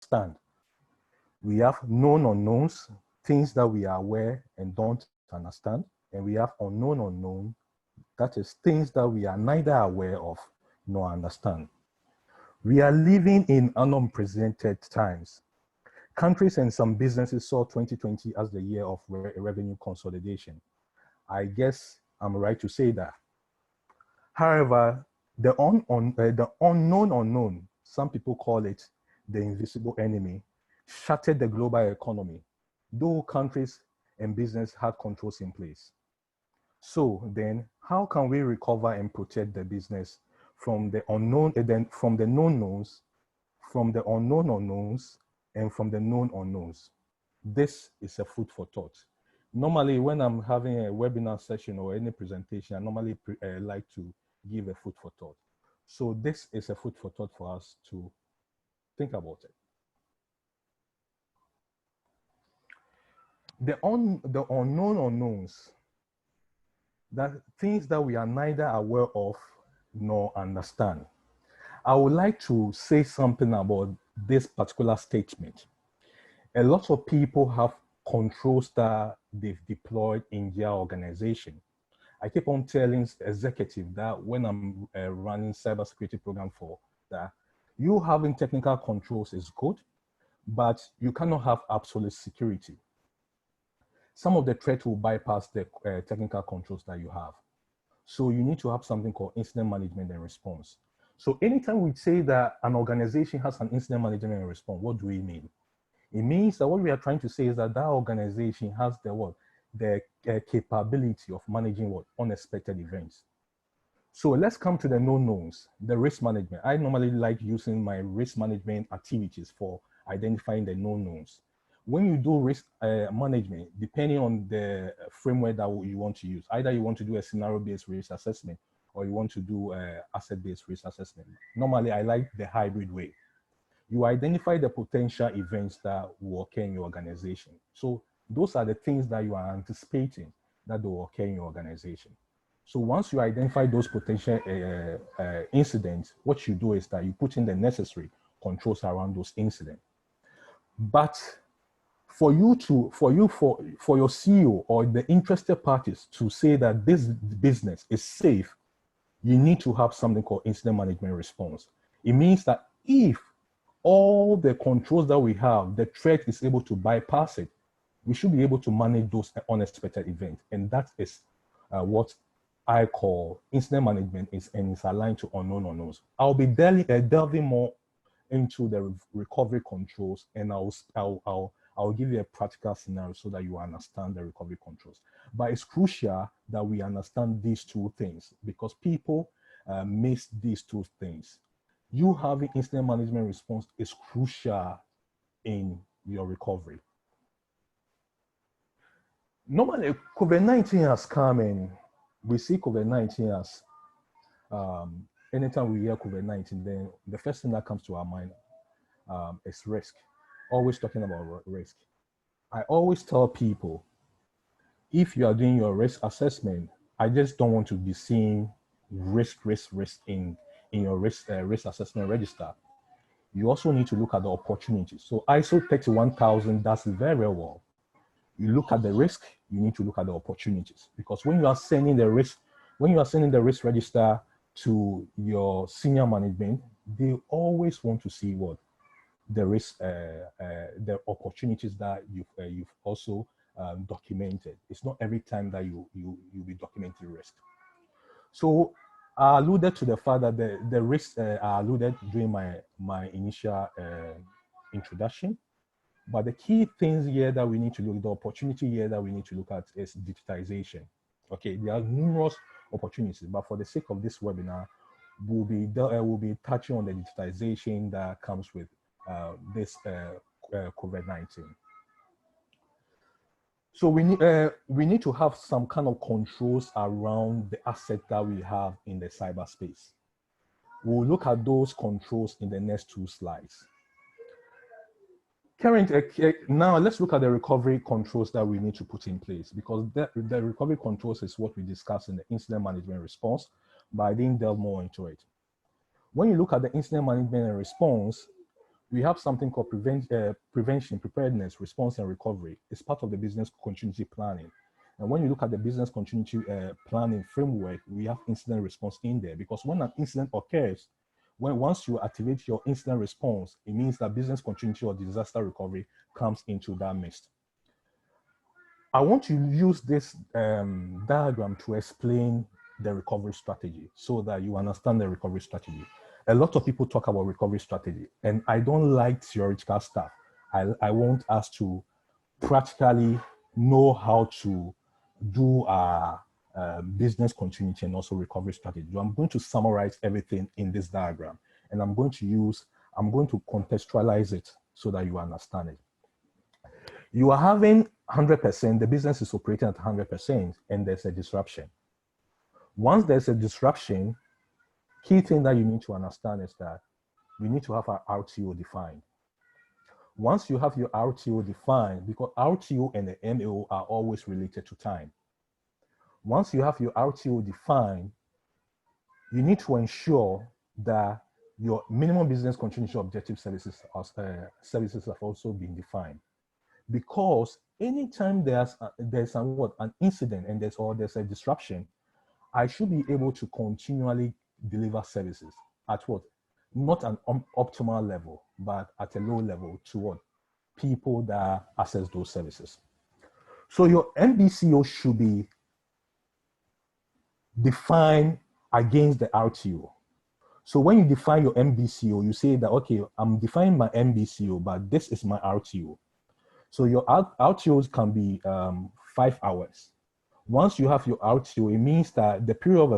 understand. We have known unknowns, things that we are aware and don't understand. And we have unknown unknown, that is things that we are neither aware of nor understand. We are living in unprecedented times. Countries and some businesses saw 2020 as the year of revenue consolidation. I guess I'm right to say that. However, the unknown unknown, some people call it the invisible enemy, shattered the global economy, though countries and business had controls in place. So then, how can we recover and protect the business from the unknown, from the known knowns, from the unknown unknowns, and from the known unknowns? This is a food for thought. Normally, when I'm having a webinar session or any presentation, I normally like to give a food for thought. So this is a food for thought for us to think about it. The unknown unknowns, that things that we are neither aware of nor understand. I would like to say something about this particular statement. A lot of people have controls that they've deployed in their organization. I keep on telling executives that when I'm running cybersecurity program for that, you having technical controls is good, but you cannot have absolute security. Some of the threats will bypass the technical controls that you have. So you need to have something called incident management and response. So anytime we say that an organization has an incident management and response, what do we mean? It means that what we are trying to say is that that organization has the what? The capability of managing what? Unexpected events. So let's come to the known knowns, the risk management. I normally like using my risk management activities for identifying the known knowns. When you do risk management, depending on the framework that you want to use, either you want to do a scenario-based risk assessment or you want to do asset-based risk assessment. Normally, I like the hybrid way. You identify the potential events that will occur in your organization. So those are the things that you are anticipating that will occur in your organization. So once you identify those potential incidents, what you do is that you put in the necessary controls around those incidents. But for your CEO or the interested parties to say that this business is safe, you need to have something called incident management response. It means that if all the controls that we have, the threat is able to bypass it, we should be able to manage those unexpected events. And that is what I call incident management and it's aligned to unknown unknowns. I'll be delving more into the recovery controls, and I'll give you a practical scenario so that you understand the recovery controls. But it's crucial that we understand these two things because people miss these two things. You having incident management response is crucial in your recovery. Normally, COVID-19 has come and we see COVID-19 as, anytime we hear COVID-19, then the first thing that comes to our mind is risk. Always talking about risk. I always tell people, if you are doing your risk assessment, I just don't want to be seeing risk in your risk assessment register. You also need to look at the opportunities. So ISO 31000 does it very well. You look at the risk, you need to look at the opportunities, because when you are sending the risk register to your senior management, they always want to see what the risk, the opportunities that you've also documented. It's not every time that you'll be documenting risk. So I alluded to the fact that the risks are alluded during my initial introduction. But the key things here that we need to look, the opportunity here that we need to look at is digitization. Okay, there are numerous opportunities, but for the sake of this webinar, we'll be touching on the digitization that comes with this COVID-19. So we need to have some kind of controls around the asset that we have in the cyberspace. We'll look at those controls in the next two slides. Now let's look at the recovery controls that we need to put in place, because the recovery controls is what we discussed in the incident management response, but I didn't delve more into it. When you look at the incident management and response, We have something called prevention, preparedness, response, and recovery. It's part of the business continuity planning. And when you look at the business continuity planning framework, we have incident response in there, because when an incident occurs, once you activate your incident response, it means that business continuity or disaster recovery comes into that midst. I want to use this diagram to explain the recovery strategy so that you understand the recovery strategy. A lot of people talk about recovery strategy, and I don't like theoretical stuff. I want us to practically know how to do business continuity and also recovery strategy. So I'm going to summarize everything in this diagram, and I'm going to contextualize it so that you understand it. You are having 100%, the business is operating at 100%, and there's a disruption. Once there's a disruption, key thing that you need to understand is that you need to have our RTO defined. Once you have your RTO defined, because RTO and the MAO are always related to time. Once you have your RTO defined, you need to ensure that your minimum business continuity objective services have also been defined. Because anytime there's an incident and there's a disruption, I should be able to continually deliver services at what? Not an optimal level, but at a low level to what? People that access those services. So your MBCO should be defined against the RTO. So when you define your MBCO, you say that, okay, I'm defining my MBCO, but this is my RTO. So your RTOs can be 5 hours. Once you have your RTO, it means that the period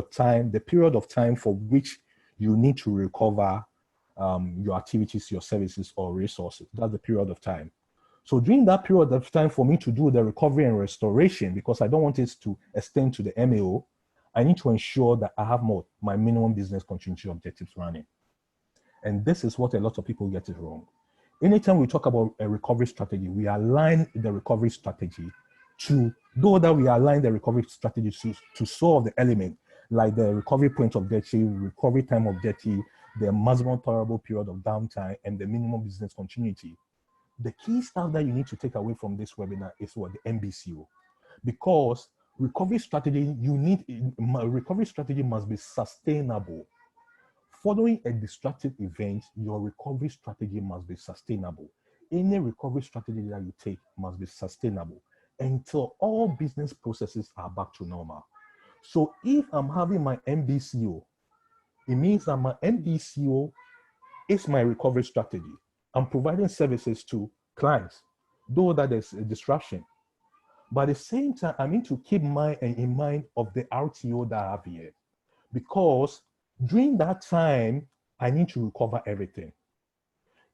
of time for which you need to recover your activities, your services, or resources, that's the period of time. So during that period of time for me to do the recovery and restoration, because I don't want it to extend to the MAO, I need to ensure that I have my minimum business continuity objectives running. And this is what a lot of people get it wrong. Anytime we talk about a recovery strategy, we align the recovery strategy to solve the element, like the recovery point objective, recovery time objective, the maximum tolerable period of downtime, and the minimum business continuity. The key stuff that you need to take away from this webinar is what? The MBCO. Because recovery strategy must be sustainable. Following a destructive event, your recovery strategy must be sustainable. Any recovery strategy that you take must be sustainable until all business processes are back to normal. So if I'm having my MBCO, it means that my MBCO is my recovery strategy. I'm providing services to clients, though that there's a disruption. But at the same time, I need to keep in mind of the RTO that I have here. Because during that time, I need to recover everything.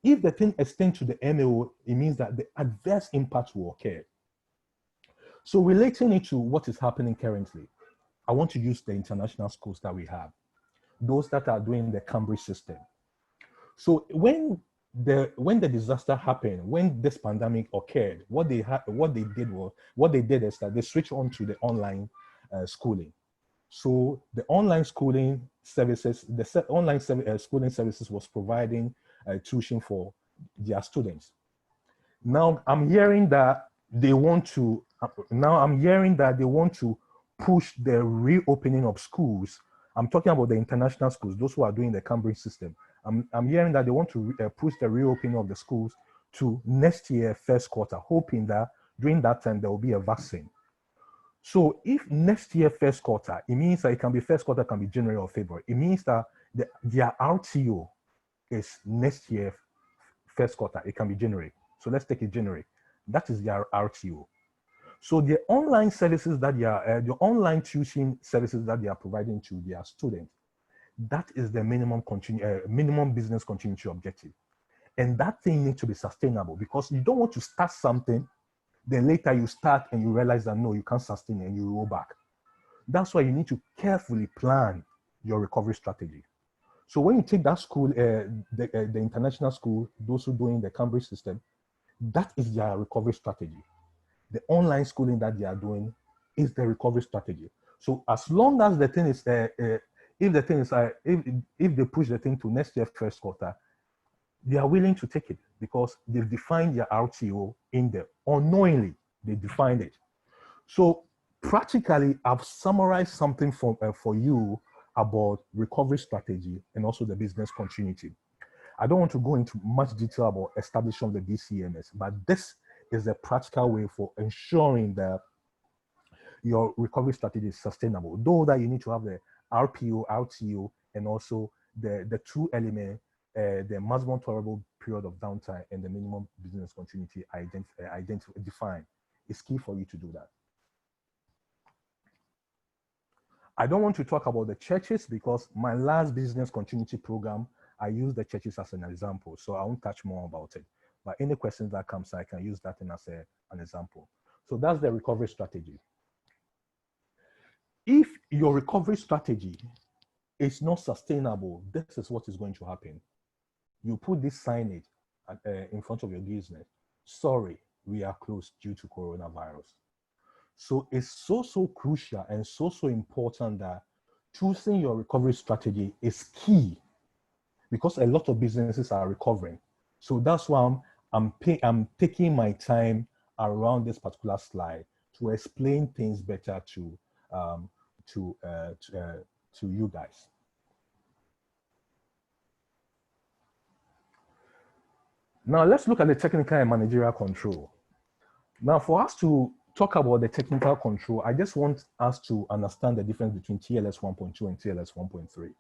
If the thing extends to the MAO, it means that the adverse impact will occur. So relating it to what is happening currently, I want to use the international schools that we have, those that are doing the Cambridge system. So when the disaster happened, when this pandemic occurred, what they did is that they switched on to the online schooling. So the online schooling services, schooling services was providing tuition for their students. Now I'm hearing that they want to push the reopening of schools. I'm talking about the international schools, those who are doing the Cambridge system. I'm hearing that they want to push the reopening of the schools to next year, first quarter, hoping that during that time there will be a vaccine. So if next year, first quarter, it means that it can be first quarter, can be January or February. It means that their RTO is next year, first quarter. It can be January. So let's take it January. That is their RTO. So the online services that the online tuition services that they are providing to their students, that is the minimum business continuity objective. And that thing needs to be sustainable, because you don't want to start something, then later you start and you realize that no, you can't sustain it and you roll back. That's why you need to carefully plan your recovery strategy. So when you take that school, the international school, those who are doing the Cambridge system, that is their recovery strategy. The online schooling that they are doing is the recovery strategy. So as long as the thing is, if they push the thing to next year first quarter, they are willing to take it because they've defined their RTO in there. Unknowingly, they defined it. So practically, I've summarized something for you about recovery strategy and also the business continuity. I don't want to go into much detail about establishing the BCMS, but this is a practical way for ensuring that your recovery strategy is sustainable. Though that you need to have the RPO, RTO, and also the two elements, the maximum tolerable period of downtime and the minimum business continuity defined. It's key for you to do that. I don't want to talk about the churches because my last business continuity program, I use the churches as an example, so I won't touch more about it. But any questions that comes, I can use that as an example. So that's the recovery strategy. If your recovery strategy is not sustainable, this is what is going to happen. You put this signage in front of your business. Sorry, we are closed due to coronavirus. So it's so crucial and so important that choosing your recovery strategy is key because a lot of businesses are recovering. So that's why I'm taking my time around this particular slide to explain things better to you guys. Now let's look at the technical and managerial control. Now for us to talk about the technical control, I just want us to understand the difference between TLS 1.2 and TLS 1.3.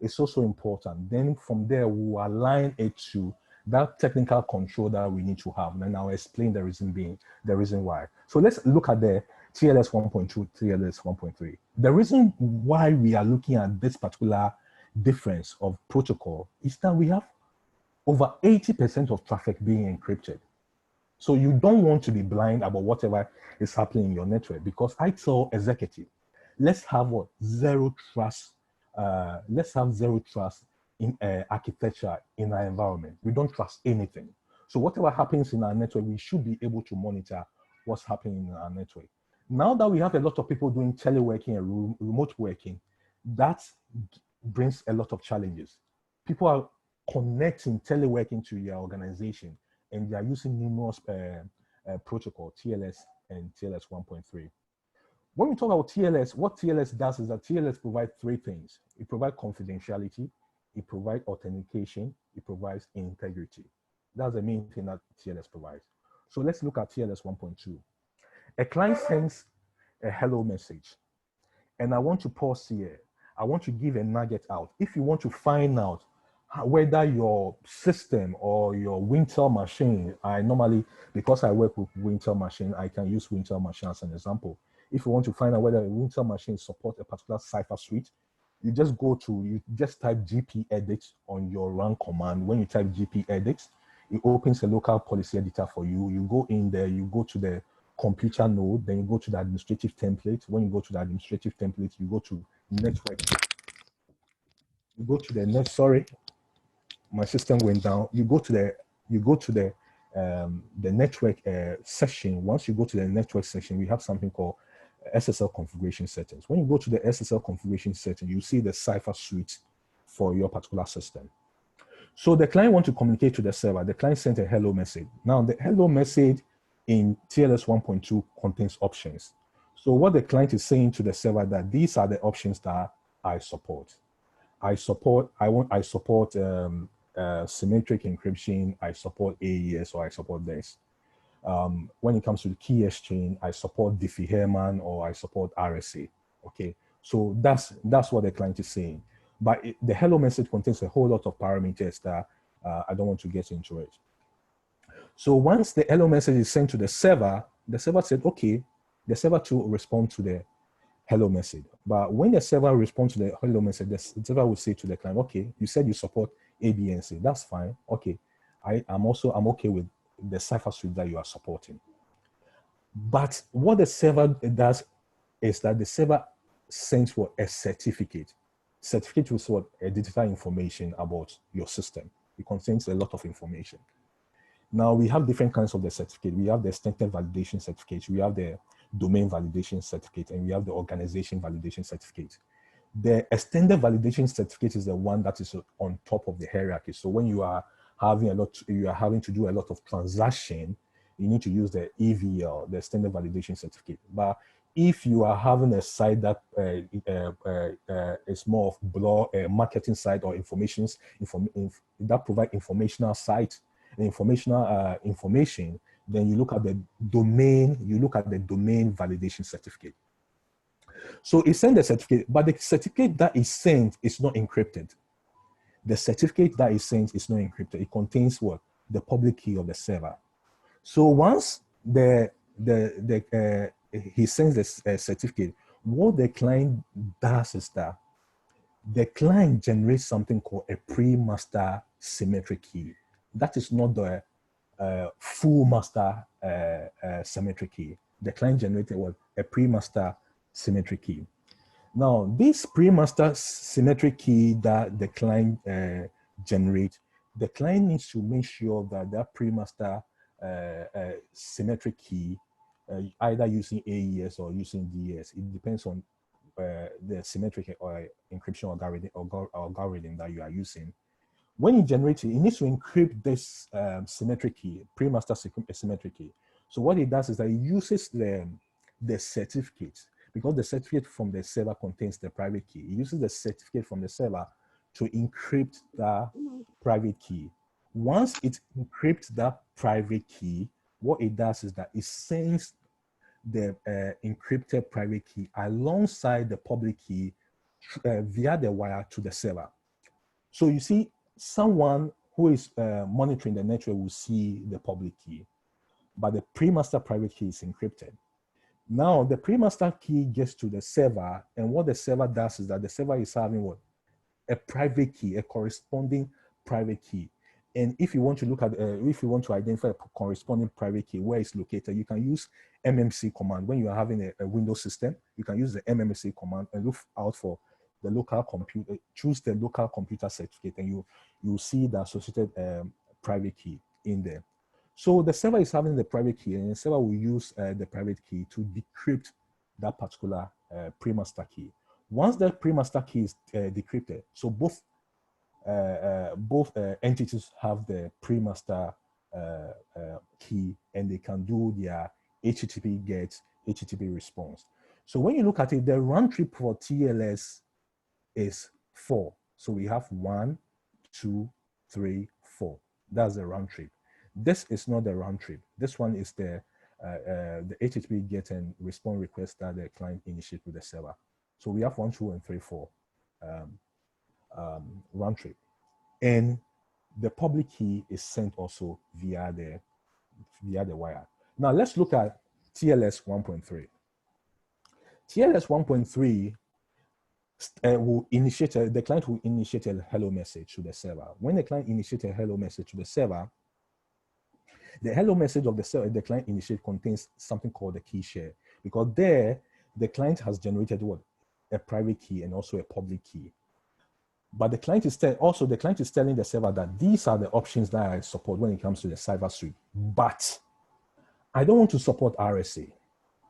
It's also important. Then from there, we'll align it to that technical control that we need to have. And I'll explain the reason why. So let's look at the TLS 1.2, TLS 1.3. The reason why we are looking at this particular difference of protocol is that we have over 80% of traffic being encrypted. So you don't want to be blind about whatever is happening in your network, because I tell executive, let's have what? Zero trust. Let's have zero trust in architecture in our environment. We don't trust anything. So whatever happens in our network, we should be able to monitor what's happening in our network. Now that we have a lot of people doing teleworking and remote working, that brings a lot of challenges. People are connecting teleworking to your organization, and they are using numerous protocol, TLS and TLS 1.3. When we talk about TLS, what TLS does is that TLS provides three things. It provides confidentiality, it provides authentication, it provides integrity. That's the main thing that TLS provides. So let's look at TLS 1.2. A client sends a hello message, and I want to pause here. I want to give a nugget out. If you want to find out whether your system or your Wintel machine, I normally, because I work with Wintel machine, I can use Wintel machine as an example. If you want to find out whether a Wintel machine supports a particular cipher suite, you just type GP edit on your run command. When you type GP edit, it opens a local policy editor for you. You go in there, you go to the computer node, then you go to the administrative template. When you go to the administrative template, you go to network. You go to the net, sorry, my system went down. You go to the network section. Once you go to the network section, we have something called SSL configuration settings. When you go to the SSL configuration setting, you see the cipher suite for your particular system. So the client wants to communicate to the server. The client sent a hello message. Now the hello message in TLS 1.2 contains options. So what the client is saying to the server that these are the options that I support. I support symmetric encryption, I support AES, or I support this. When it comes to the key exchange, I support Diffie-Hellman, or I support RSA. Okay, so that's what the client is saying. But the hello message contains a whole lot of parameters that I don't want to get into it. So once the hello message is sent to the server said, okay, the server to respond to the hello message. But when the server responds to the hello message, the server will say to the client, okay, you said you support A, B, and C. That's fine. Okay, I'm okay with the cipher suite that you are supporting. But what the server does is that the server sends for a certificate. Certificate is what? A digital information about your system. It contains a lot of information. Now we have different kinds of the certificate. We have the extended validation certificate, we have the domain validation certificate, and we have the organization validation certificate. The extended validation certificate is the one that is on top of the hierarchy. So when you are you are having to do a lot of transaction, you need to use the EVL, the extended validation certificate. But if you are having a site that is more of blog, marketing site or that provide informational site, informational information, then you look at the domain, validation certificate. So it sends the certificate, but the certificate that is sent is not encrypted. The certificate that is sent is not encrypted. It contains what? The public key of the server. So once he sends the certificate, what the client does is that the client generates something called a pre-master symmetric key. That is not the full master symmetric key. The client generated what? A pre-master symmetric key. Now, this pre-master symmetric key that the client generates, the client needs to make sure that that pre-master symmetric key, either using AES or using DES, it depends on the symmetric or encryption algorithm that you are using. When you generate it, it needs to encrypt this symmetric key, pre-master symmetric key. So what it does is that it uses the certificate, because the certificate from the server contains the private key. It uses the certificate from the server to encrypt the private key. Once it encrypts that private key, what it does is that it sends the encrypted private key alongside the public key via the wire to the server. So you see, someone who is monitoring the network will see the public key, but the pre-master private key is encrypted. Now the pre-master key gets to the server, and what the server does is that the server is having what? A private key, a corresponding private key. And if you want to look at, if you want to identify a corresponding private key, where it's located, you can use MMC command. When you are having a Windows system, you can use the MMC command and look out for the local computer, choose the local computer certificate, and you see the associated private key in there. So the server is having the private key, and the server will use the private key to decrypt that particular pre-master key. Once that pre-master key is decrypted, so both entities have the pre-master key, and they can do their HTTP GET, HTTP response. So when you look at it, the round trip for TLS is 4. So we have 1, 2, 3, 4. That's the round trip. This is not the round trip. This one is the HTTP GET and response request that the client initiates with the server. So we have 1, 2, and 3, 4 round trip. And the public key is sent also via the wire. Now let's look at TLS 1.3. TLS 1.3 will initiate, the client will initiate a hello message to the server. When the client initiates a hello message to the server, the hello message of the server, the client initiate contains something called the key share, because there the client has generated what? A private key and also a public key. But the client is telling the server that these are the options that I support when it comes to the cyber suite. But I don't want to support RSA.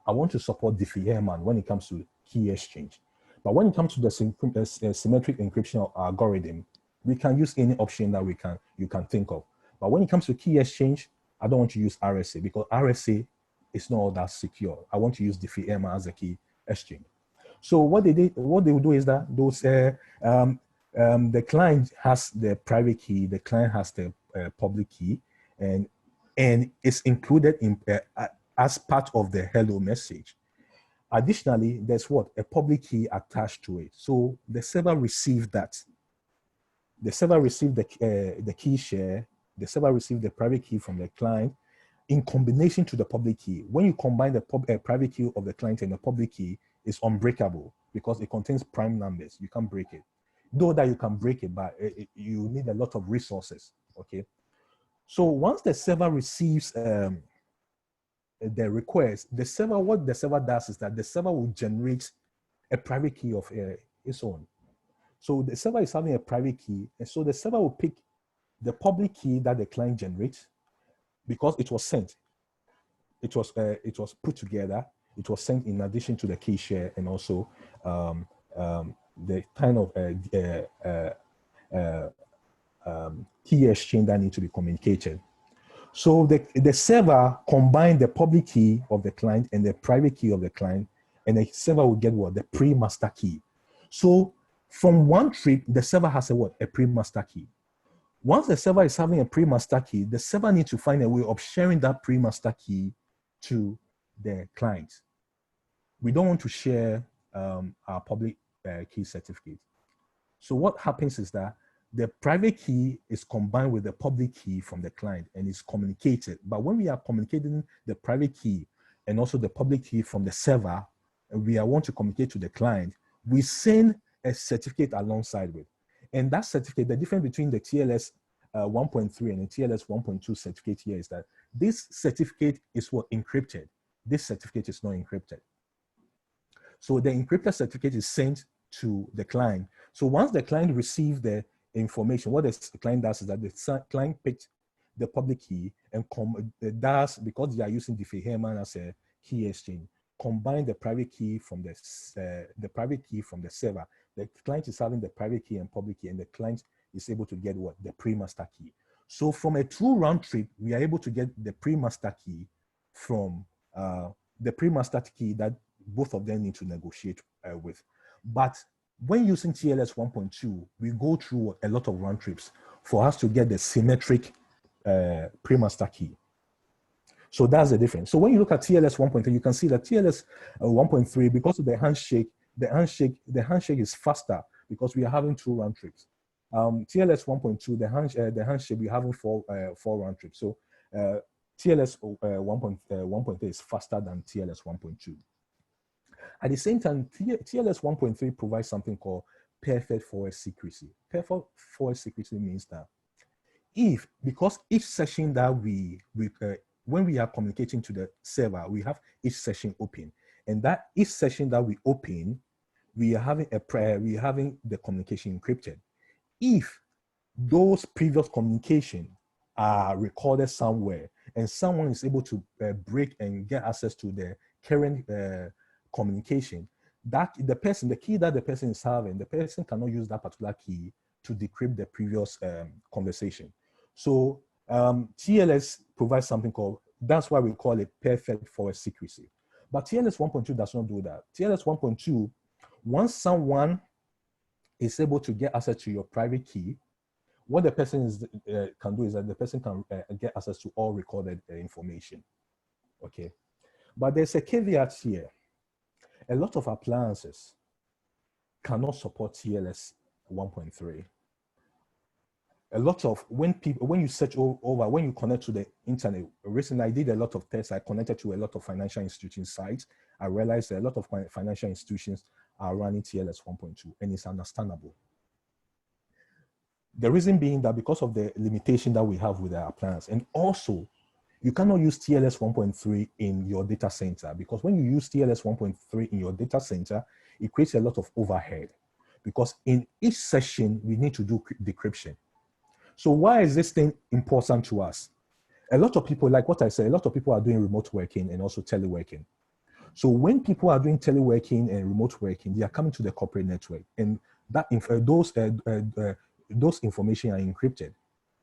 I want to support Diffie-Hellman when it comes to key exchange. But when it comes to the symmetric encryption algorithm, we can use any option that you can think of. But when it comes to key exchange, I don't want to use RSA, because RSA is not all that secure. I want to use Diffie-Hellman as a key exchange. So what they will do is that the client has the private key, the client has the public key, and it's included in as part of the hello message. Additionally, there's what? A public key attached to it. So the server received that. The server received the key share. The server received the private key from the client in combination to the public key. When you combine the private key of the client and the public key, it's unbreakable because it contains prime numbers. You can't break it. Though that you can break it, but you need a lot of resources, okay? So once the server receives the request, what the server does is that the server will generate a private key of its own. So the server is having a private key, and so the server will pick the public key that the client generates because it was sent. It was put together. It was sent in addition to the key share, and also the kind of key exchange that need to be communicated. So the server combine the public key of the client and the private key of the client, and the server will get what? The pre-master key. So from one trip, the server has a what? A pre-master key. Once the server is having a pre-master key, the server needs to find a way of sharing that pre-master key to the client. We don't want to share our public key certificate. So what happens is that the private key is combined with the public key from the client and is communicated. But when we are communicating the private key and also the public key from the server, and we want to communicate to the client, we send a certificate alongside with. And that certificate, the difference between the TLS 1.3 and the TLS 1.2 certificate here is that this certificate is what? Encrypted. This certificate is not encrypted. So the encrypted certificate is sent to the client. So once the client receives the information, what the client does is that the client picks the public key and does, because they are using Diffie-Hellman as a key exchange, combine the private key from the private key from the server. The client is having the private key and public key, and the client is able to get what? The pre-master key. So from a true round trip, we are able to get the pre-master key from the pre-master key that both of them need to negotiate with. But when using TLS 1.2, we go through a lot of round trips for us to get the symmetric pre-master key. So that's the difference. So when you look at TLS 1.3, you can see that TLS 1.3, because of the handshake is faster because we are having 2 round trips. TLS 1.2, the handshake, we're having 4 round trips. So TLS 1.3 is faster than TLS 1.2. At the same time, TLS 1.3 provides something called perfect forward secrecy. Perfect forward secrecy means that because each session that when we are communicating to the server, we have each session open, and that each session that we open, we are having the communication encrypted. If those previous communication are recorded somewhere, and someone is able to break and get access to the current communication, that the key that the person is having, the person cannot use that particular key to decrypt the previous conversation. So TLS provides something called, that's why we call it perfect forward secrecy. But TLS 1.2 does not do that. TLS 1.2, once someone is able to get access to your private key, what the person can do is that the person can get access to all recorded information. Okay, but there's a caveat here. A lot of appliances cannot support TLS 1.3. A lot of, when you search over, when you connect to the internet, recently I did a lot of tests. I connected to a lot of financial institution sites. I realized that a lot of financial institutions are running TLS 1.2, and it's understandable. The reason being that because of the limitation that we have with our appliance, and also you cannot use TLS 1.3 in your data center, because when you use TLS 1.3 in your data center, it creates a lot of overhead, because in each session we need to do decryption. So why is this thing important to us? A lot of people, like what I said, a lot of people are doing remote working and also teleworking. So when people are doing teleworking and remote working, they are coming to the corporate network, and that those information are encrypted.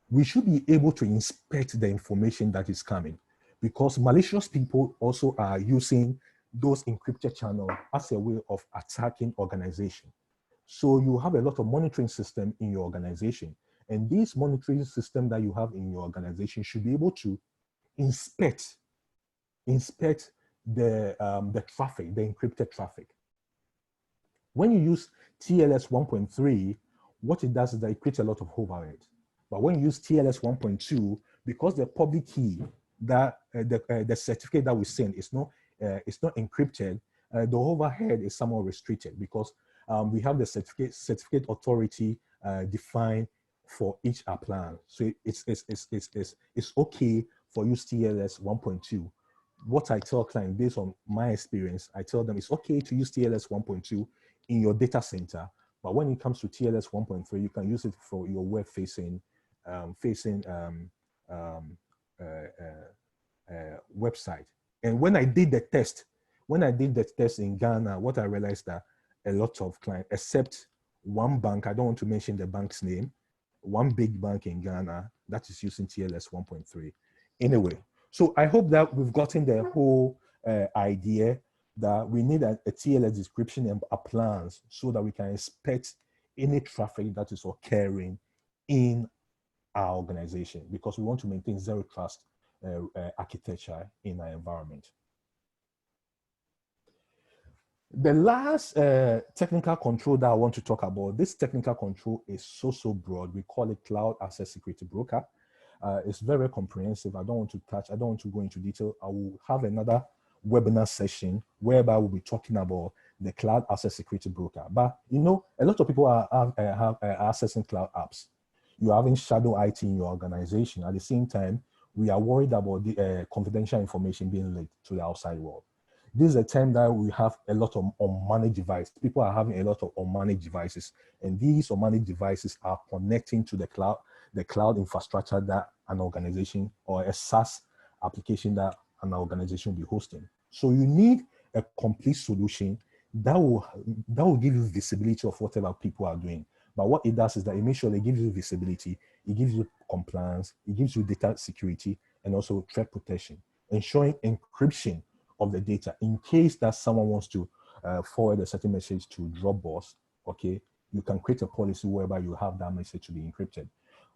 We should be able to inspect the information that is coming, because malicious people also are using those encrypted channels as a way of attacking organization. So you have a lot of monitoring system in your organization, and this monitoring system that you have in your organization should be able to inspect the traffic, the encrypted traffic. When you use TLS 1.3, what it does is that it creates a lot of overhead. But when you use TLS 1.2, because the public key, that the certificate that we send is not encrypted, the overhead is somewhat restricted, because we have the certificate authority defined for each appliance. So it's okay for use TLS 1.2. What I tell clients, based on my experience, I tell them it's okay to use TLS 1.2 in your data center, but when it comes to TLS 1.3, you can use it for your web-facing website. And when I did the test in Ghana, what I realized that a lot of clients, except one bank, I don't want to mention the bank's name, one big bank in Ghana that is using TLS 1.3. Anyway, so I hope that we've gotten the whole idea that we need a TLS description and a plans so that we can inspect any traffic that is occurring in our organization, because we want to maintain zero trust architecture in our environment. The last technical control that I want to talk about, this technical control is so broad. We call it Cloud Access Security Broker. It's very comprehensive. I don't want to go into detail. I will have another webinar session whereby we'll be talking about the Cloud Access Security Broker. But you know, a lot of people are accessing cloud apps. You're having shadow IT in your organization. At the same time, we are worried about the confidential information being leaked to the outside world. This is a time that we have a lot of unmanaged devices. People are having a lot of unmanaged devices, and these unmanaged devices are connecting to the cloud infrastructure that an organization or a SaaS application that an organization will be hosting. So you need a complete solution that will give you visibility of whatever people are doing. But what it does is that it makes sure it gives you visibility, it gives you compliance, it gives you data security, and also threat protection, ensuring encryption of the data in case that someone wants to forward a certain message to Dropbox. Okay, you can create a policy whereby you have that message to be encrypted.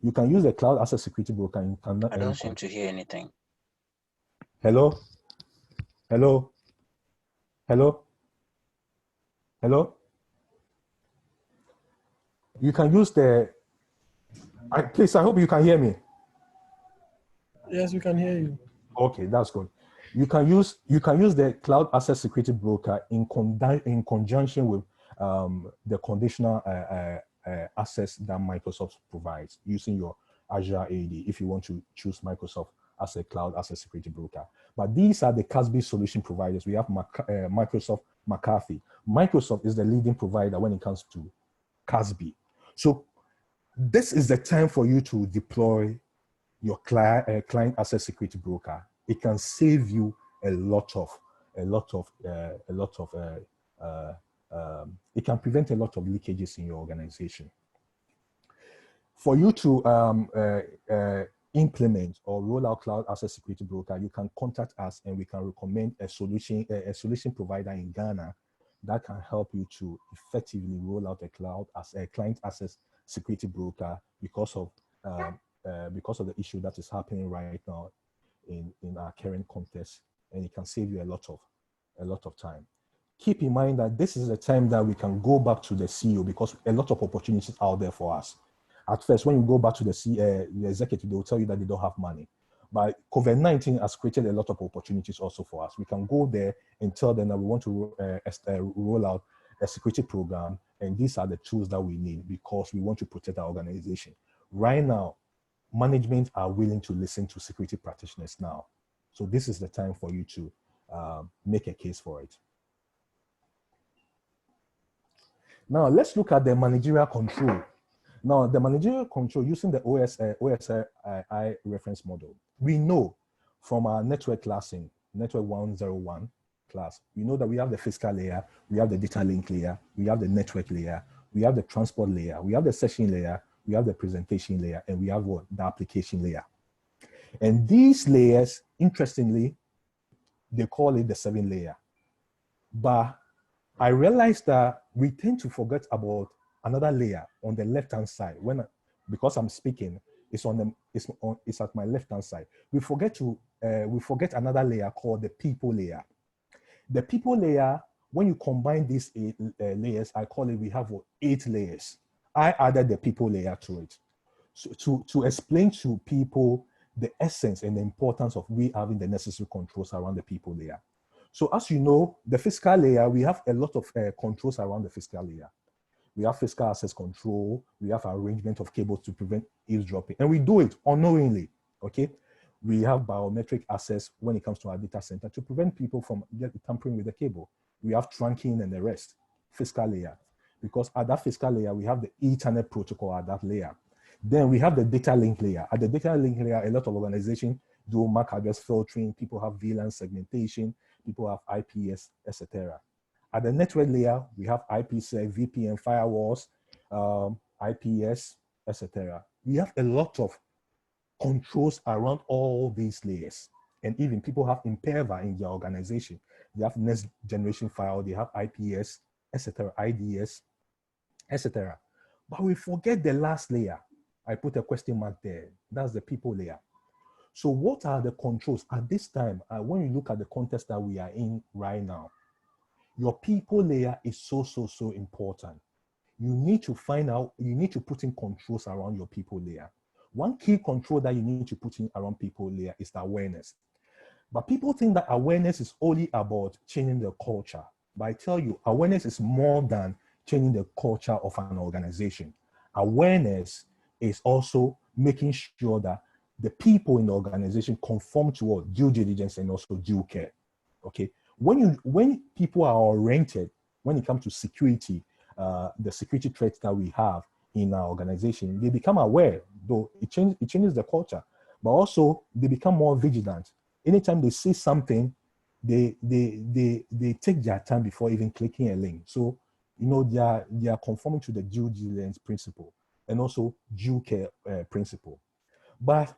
You can use the Cloud Access Security Broker. I don't seem to hear anything. Hello? Hello? Hello? Hello? You can use the, please, I hope you can hear me. Yes, we can hear you. Okay, that's good. You can use the Cloud Access Security Broker in conjunction with the conditional access that Microsoft provides using your Azure AD if you want to choose Microsoft as a Cloud Access Security Broker. But these are the CASB solution providers. We have Microsoft McAfee. Microsoft is the leading provider when it comes to CASB. So this is the time for you to deploy your client access security broker. It can save you it can prevent a lot of leakages in your organization. For you to implement or roll out Cloud Access Security Broker, you can contact us and we can recommend a solution provider in Ghana that can help you to effectively roll out a client access security broker because of the issue that is happening right now in our current context, and it can save you a lot of time. Keep in mind that this is the time that we can go back to the CEO because a lot of opportunities out there for us. At first, when you go back to the executive, they will tell you that they don't have money. But COVID-19 has created a lot of opportunities also for us. We can go there and tell them that we want to roll out a security program, and these are the tools that we need because we want to protect our organization. Right now, management are willing to listen to security practitioners now. So this is the time for you to make a case for it. Now, let's look at the managerial control. Now, the managerial control using the OSI reference model. We know from our network classing, network 101 class, we know that we have the physical layer, we have the data link layer, we have the network layer, we have the transport layer, we have the session layer, we have the presentation layer, and we have what? The application layer. And these layers, interestingly, they call it the 7 layer. But I realized that we tend to forget about another layer on the left-hand side. Because I'm speaking, it's at my left-hand side. We forget another layer called the people layer. The people layer, when you combine these 8 layers, I call it, we have 8 layers. I added the people layer to it. So to explain to people the essence and the importance of we having the necessary controls around the people layer. So as you know, the physical layer, we have a lot of controls around the physical layer. We have physical access control, we have arrangement of cables to prevent eavesdropping, and we do it unknowingly, okay? We have biometric access when it comes to our data center to prevent people from tampering with the cable. We have trunking and the rest, physical layer. Because at that physical layer, we have the Ethernet protocol at that layer. Then we have the data link layer. At the data link layer, a lot of organizations do MAC address filtering, people have VLAN segmentation, people have IPS, etc. At the network layer, we have IPsec, VPN, firewalls, IPS, etc. we have a lot of controls around all these layers. And even people have Imperva in their organization. They have next generation file, they have IPS, etc., IDS, etc. But we forget the last layer. I put a question mark there. That's the people layer. So what are the controls at this time? When you look at the context that we are in right now, your people layer is so important. You need to find out, you need to put in controls around your people layer. One key control that you need to put in around people layer is the awareness. But people think that awareness is only about changing the culture. But I tell you, awareness is more than changing the culture of an organization. Awareness is also making sure that the people in the organization conform to what due diligence and also due care. Okay, when people are oriented, when it comes to security, the security threats that we have in our organization, they become aware. Though it changes the culture, but also they become more vigilant. Anytime they see something, they take their time before even clicking a link. So they are conforming to the due diligence principle and also due care principle. But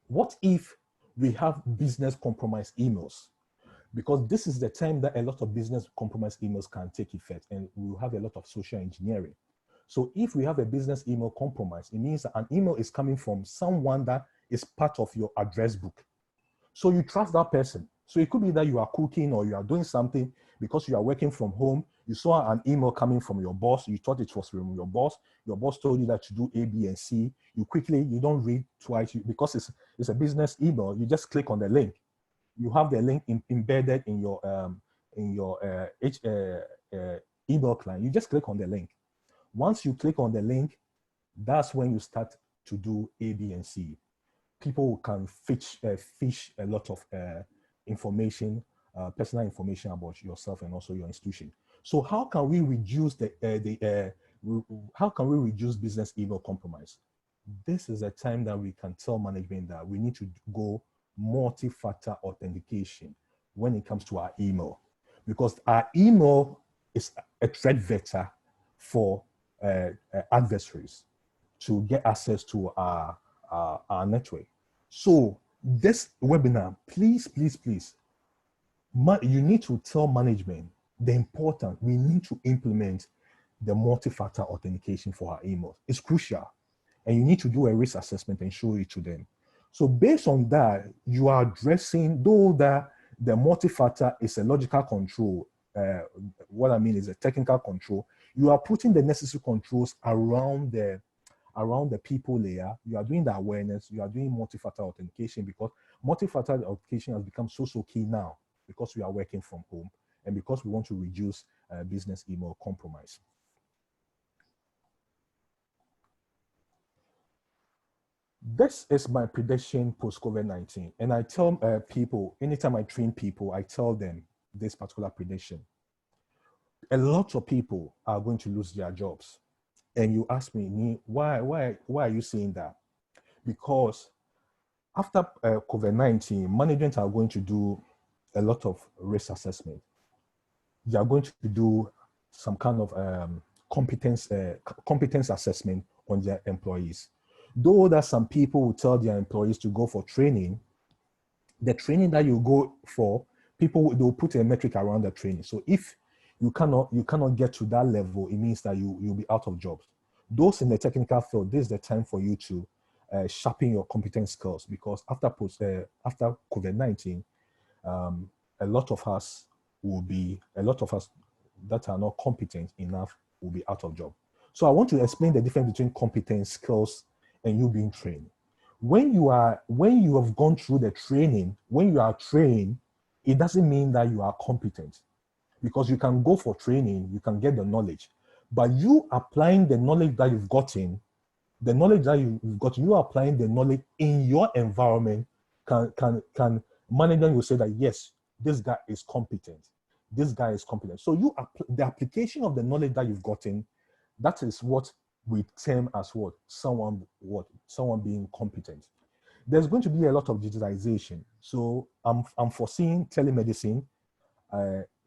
what if we have business compromise emails? Because this is the time that a lot of business compromise emails can take effect, and we will have a lot of social engineering. So if we have a business email compromise, it means that an email is coming from someone that is part of your address book. So you trust that person. So it could be that you are cooking or you are doing something because you are working from home. You saw an email coming from your boss. You thought it was from your boss. Your boss told you that to do A, B, and C. You don't read twice because it's a business email. You just click on the link. You have the link embedded in your email client. You just click on the link. Once you click on the link, that's when you start to do A, B, and C. People can fish a lot of information, personal information about yourself and also your institution. So how can we reduce how can we reduce business email compromise? This is a time that we can tell management that we need to go multi-factor authentication when it comes to our email, because our email is a threat vector for adversaries to get access to our network. So this webinar, please, you need to tell management the important, we need to implement the multi-factor authentication for our emails. It's crucial. And you need to do a risk assessment and show it to them. So based on that, you are addressing, though that the multi-factor is a logical control, what I mean is a technical control, you are putting the necessary controls around the people layer. You are doing the awareness, you are doing multi-factor authentication, because multi-factor authentication has become so key now because we are working from home and because we want to reduce business email compromise. This is my prediction post-COVID-19. And I tell people, anytime I train people, I tell them this particular prediction. A lot of people are going to lose their jobs. And you ask me, why are you saying that? Because after COVID-19, management are going to do a lot of risk assessment. They are going to do some kind of competence assessment on their employees. Though that some people will tell their employees to go for training, the training that you go for, people they'll put a metric around the training. So if you cannot get to that level, it means that you'll be out of jobs. Those in the technical field, this is the time for you to sharpen your competence skills, because after COVID-19, a lot of us that are not competent enough will be out of job. So I want to explain the difference between competence, skills, and you being trained. When you have gone through the training, when you are trained, it doesn't mean that you are competent, because you can go for training, you can get the knowledge, but you applying the knowledge that you've gotten, you applying the knowledge in your environment, can management will say that yes, this guy is competent. This guy is competent. So the application of the knowledge that you've gotten, that is what we term as someone being competent. There's going to be a lot of digitalization. So I'm foreseeing telemedicine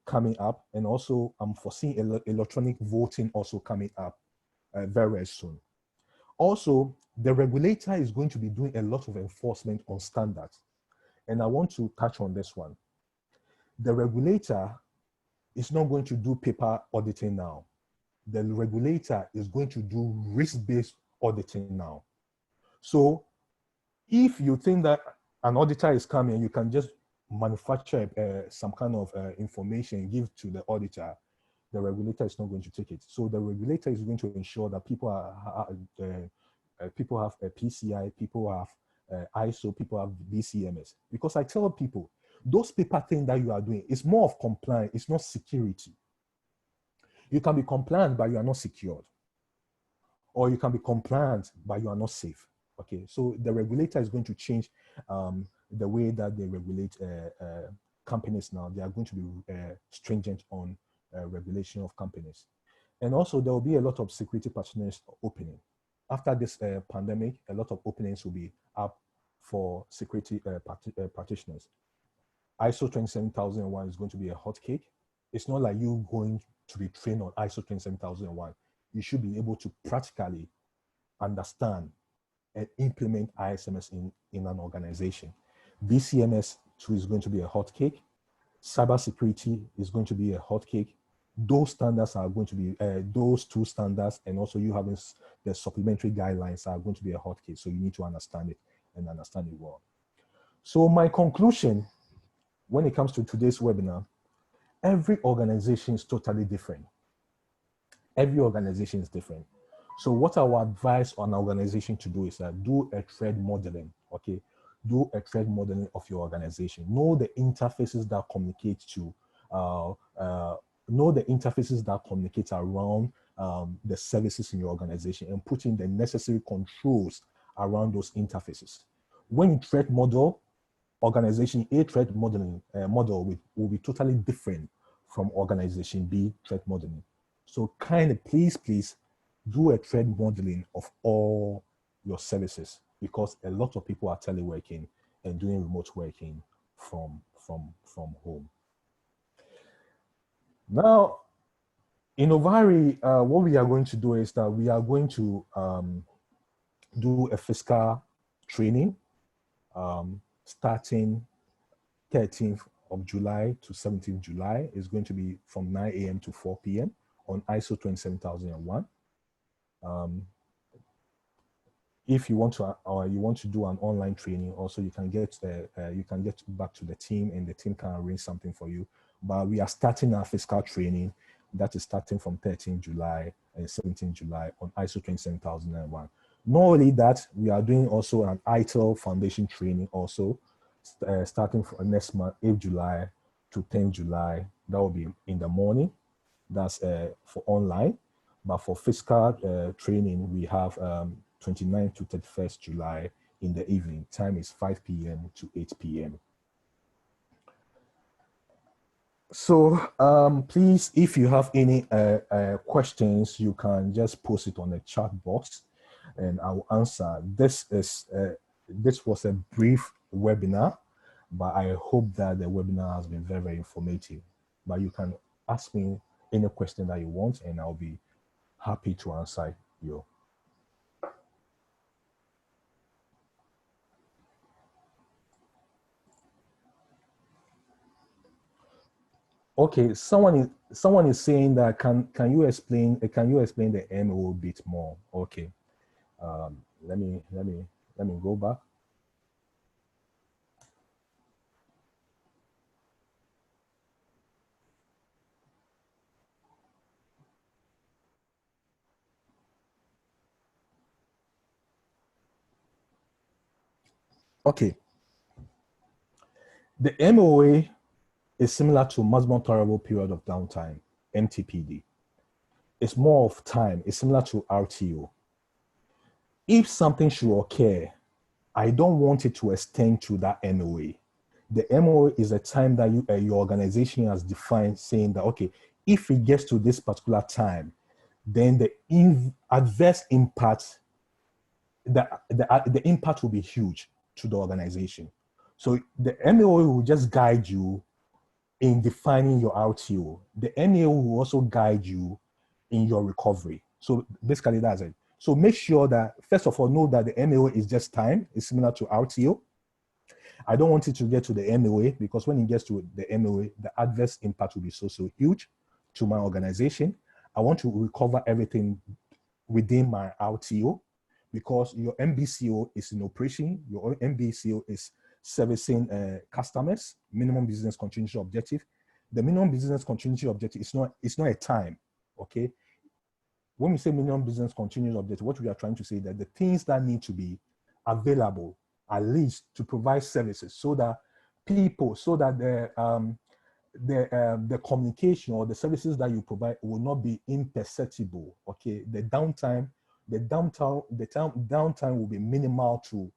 coming up, and also I'm foreseeing electronic voting also coming up very soon. Also, the regulator is going to be doing a lot of enforcement on standards. And I want to touch on this one. The regulator is not going to do paper auditing now. The regulator is going to do risk-based auditing now. So if you think that an auditor is coming, you can just manufacture some kind of information, give to the auditor, the regulator is not going to take it. So the regulator is going to ensure that people have a PCI, people have ISO, people have BCMS. Because I tell people, those paper things that you are doing, it's more of compliance, it's not security. You can be compliant, but you are not secured. Or you can be compliant, but you are not safe. Okay, so the regulator is going to change the way that they regulate companies now. They are going to be stringent on regulation of companies. And also there will be a lot of security practitioners opening. After this pandemic, a lot of openings will be up for security practitioners. ISO 27001 is going to be a hot cake. It's not like you going to be trained on ISO 27001. You should be able to practically understand and implement ISMS in an organization. BCMS too is going to be a hot cake. Cybersecurity is going to be a hot cake. Those standards are going to be, those two standards, and also you having the supplementary guidelines are going to be a hot cake. So you need to understand it and understand it well. So my conclusion when it comes to today's webinar, every organization is totally different. Every organization is different. So what I would advise on an organization to do is do a thread modeling, okay? Do a thread modeling of your organization. Know the interfaces that communicate to, know the interfaces that communicate around the services in your organization and put in the necessary controls around those interfaces. When you thread model, organization A thread modeling model will be totally different from organization B thread modeling. So kind of please do a thread modeling of all your services, because a lot of people are teleworking and doing remote working from home. Now, in Innovare, what we are going to do is that we are going to do a fiscal training starting 13th of July to 17th July. Is going to be from 9 a.m. to 4 p.m. on ISO 27001. If you want to do an online training, also you can get back to the team and the team can arrange something for you. But we are starting our fiscal training that is starting from 13 July and 17 July on ISO 27001. Not only that, we are doing also an ITIL foundation training also starting from next month, 8 July to 10 July. That will be in the morning. That's for online. But for fiscal training, we have 29th to 31st July in the evening. Time is 5 p.m. to 8 p.m. So please, if you have any questions, you can just post it on the chat box and I will answer. This was a brief webinar, but I hope that the webinar has been very, very informative. But you can ask me any question that you want and I'll be happy to answer you. Okay, someone is saying that can you explain the MO a bit more? Okay, let me go back. Okay, the MOA is similar to maximum tolerable period of downtime, MTPD. It's more of time. It's similar to RTO. If something should occur, I don't want it to extend to that MOA. The MOA is a time that your organization has defined, saying that, okay, if it gets to this particular time, then the adverse impact, the impact will be huge to the organization. So the MOA will just guide you in defining your RTO. The MOA will also guide you in your recovery. So basically that's it. So make sure that, first of all, know that the MAO is just time. It's similar to RTO. I don't want it to get to the MOA, because when it gets to the MOA, the adverse impact will be so huge to my organization. I want to recover everything within my RTO, because your MBCO is in operation. Your MBCO is servicing customers, minimum business continuity objective. The minimum business continuity objective is not a time, okay? When we say minimum business continuity objective, what we are trying to say is that the things that need to be available, at least to provide services, so that people, so that the communication or the services that you provide will not be imperceptible. Okay, the downtime will be minimal to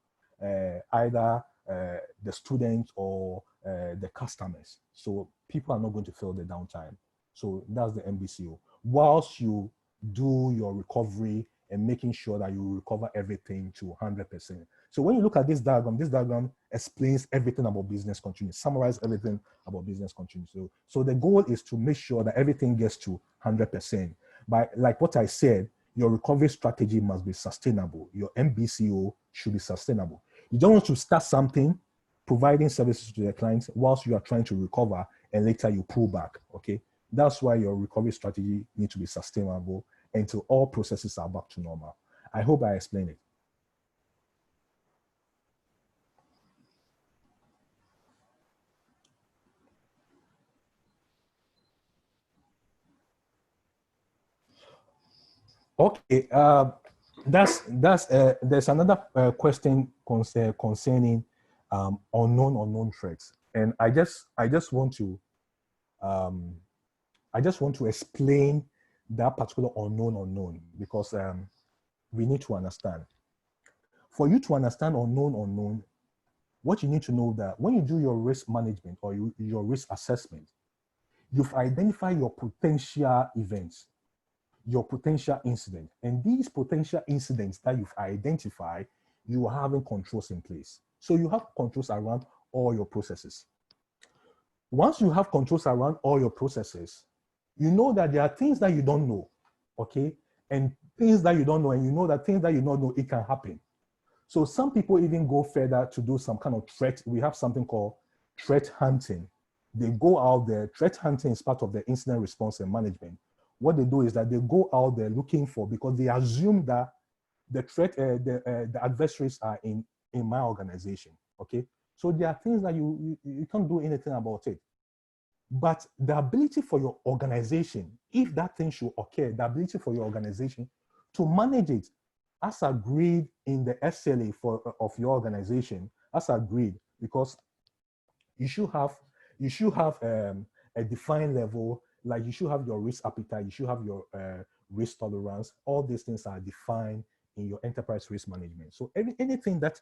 either the students or the customers. So people are not going to feel the downtime. So that's the MBCO. Whilst you do your recovery and making sure that you recover everything to 100%. So when you look at this diagram explains everything about business continuity, summarize everything about business continuity. So the goal is to make sure that everything gets to 100%. But like what I said, your recovery strategy must be sustainable. Your MBCO should be sustainable. You don't want to start something, providing services to the clients whilst you are trying to recover, and later you pull back, okay? That's why your recovery strategy needs to be sustainable until all processes are back to normal. I hope I explained it. Okay, there's another question concerning unknown threats, and I just want to explain that particular unknown, because we need to understand. For you to understand unknown, what you need to know that when you do your risk management or your risk assessment, you've identified your potential events, your potential incident. And these potential incidents that you've identified, you are having controls in place. So you have controls around all your processes. Once you have controls around all your processes, you know that there are things that you don't know, okay? And things that you don't know, and you know that things that you don't know, it can happen. So some people even go further to do some kind of threat. We have something called threat hunting. They go out there. Threat hunting is part of the incident response and management. What they do is that they go out there looking for, because they assume that the threat, the adversaries are in my organization, okay? So there are things that you can't do anything about it. But the ability for your organization, if that thing should occur, the ability for your organization to manage it as agreed in the SLA of your organization, as agreed, because you should have a defined level, like you should have your risk appetite, you should have your risk tolerance. All these things are defined in your enterprise risk management. So anything that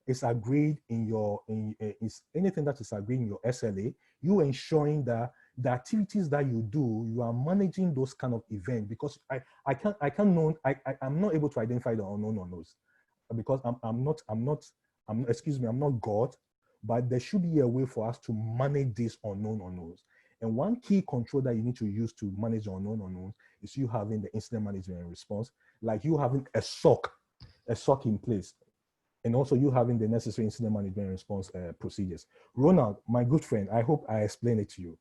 is agreed in your anything that is agreed in your SLA, you ensuring that the activities that you do, you are managing those kind of events, because I'm not able to identify the unknown unknowns, because I'm not God, but there should be a way for us to manage these unknown unknowns. And one key control that you need to use to manage the unknown unknowns is you having the incident management and response, like you having a SOC in place, and also you having the necessary incident management and response procedures. Ronald, my good friend, I hope I explained it to you.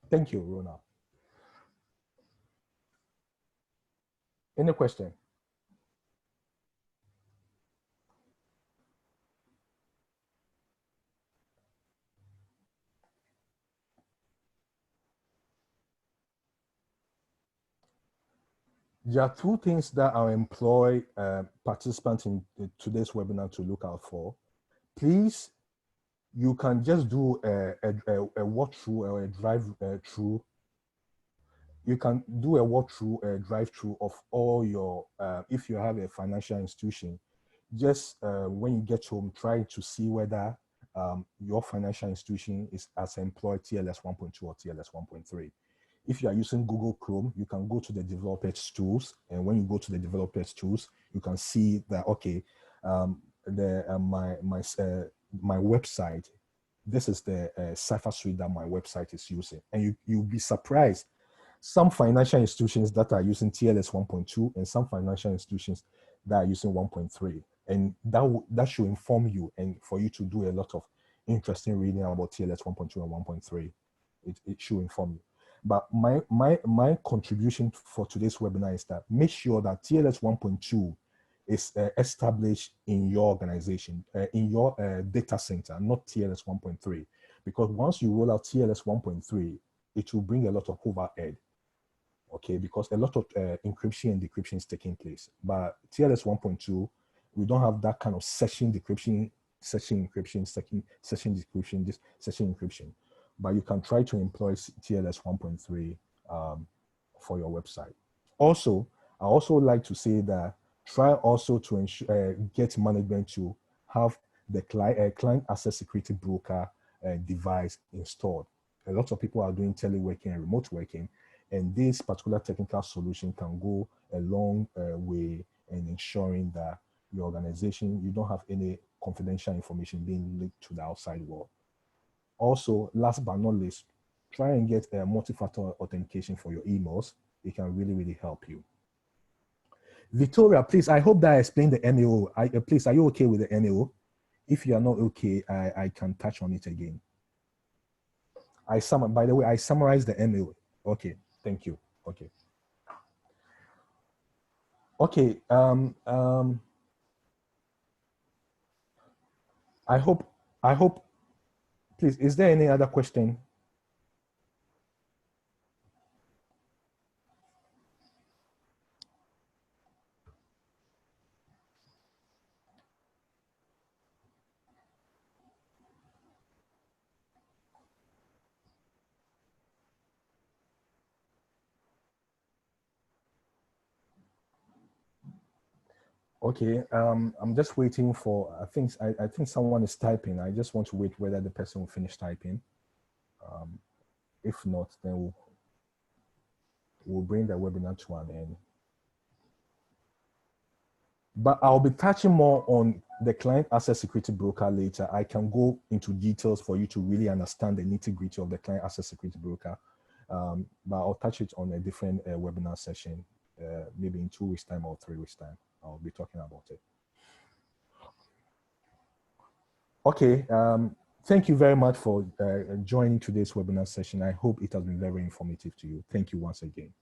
Thank you, Ronald. Any question? There are two things that I employ participants in today's webinar to look out for. Please, you can just do a walkthrough or a drive-through. You can do a walkthrough, a drive-through of all your, if you have a financial institution, just when you get home, try to see whether your financial institution has employed TLS 1.2 or TLS 1.3. If you are using Google Chrome, you can go to the developers tools. And when you go to the developers tools, you can see that, okay, my website, this is the Cypher suite that my website is using. And you'll be surprised. Some financial institutions that are using TLS 1.2 and some financial institutions that are using 1.3. And that should inform you and for you to do a lot of interesting reading about TLS 1.2 and 1.3. It should inform you. But my contribution for today's webinar is that make sure that TLS 1.2 is established in your organization, in your data center, not TLS 1.3. Because once you roll out TLS 1.3, it will bring a lot of overhead, okay? Because a lot of encryption and decryption is taking place. But TLS 1.2, we don't have that kind of session decryption, session encryption, session decryption, this session encryption. But you can try to employ TLS 1.3 for your website. Also, I also like to say that try also to ensure, get management to have the client access security broker device installed. A lot of people are doing teleworking and remote working, and this particular technical solution can go a long way in ensuring that your organization, you don't have any confidential information being leaked to the outside world. Also, last but not least, try and get a multi-factor authentication for your emails. It can really, really help you. Victoria, please, I hope that I explained the MAO. Please, are you okay with the MAO? If you are not okay, I can touch on it again. By the way, I summarized the MAO. Okay, thank you. Okay. Okay, I hope, please, is there any other question? Okay, I'm just waiting for, I think someone is typing. I just want to wait whether the person will finish typing. If not, then we'll bring the webinar to an end. But I'll be touching more on the client access security broker later. I can go into details for you to really understand the nitty-gritty of the client access security broker. But I'll touch it on a different webinar session, maybe in 2 weeks' time or 3 weeks' time. I'll be talking about it. Okay, thank you very much for joining today's webinar session. I hope it has been very informative to you. Thank you once again.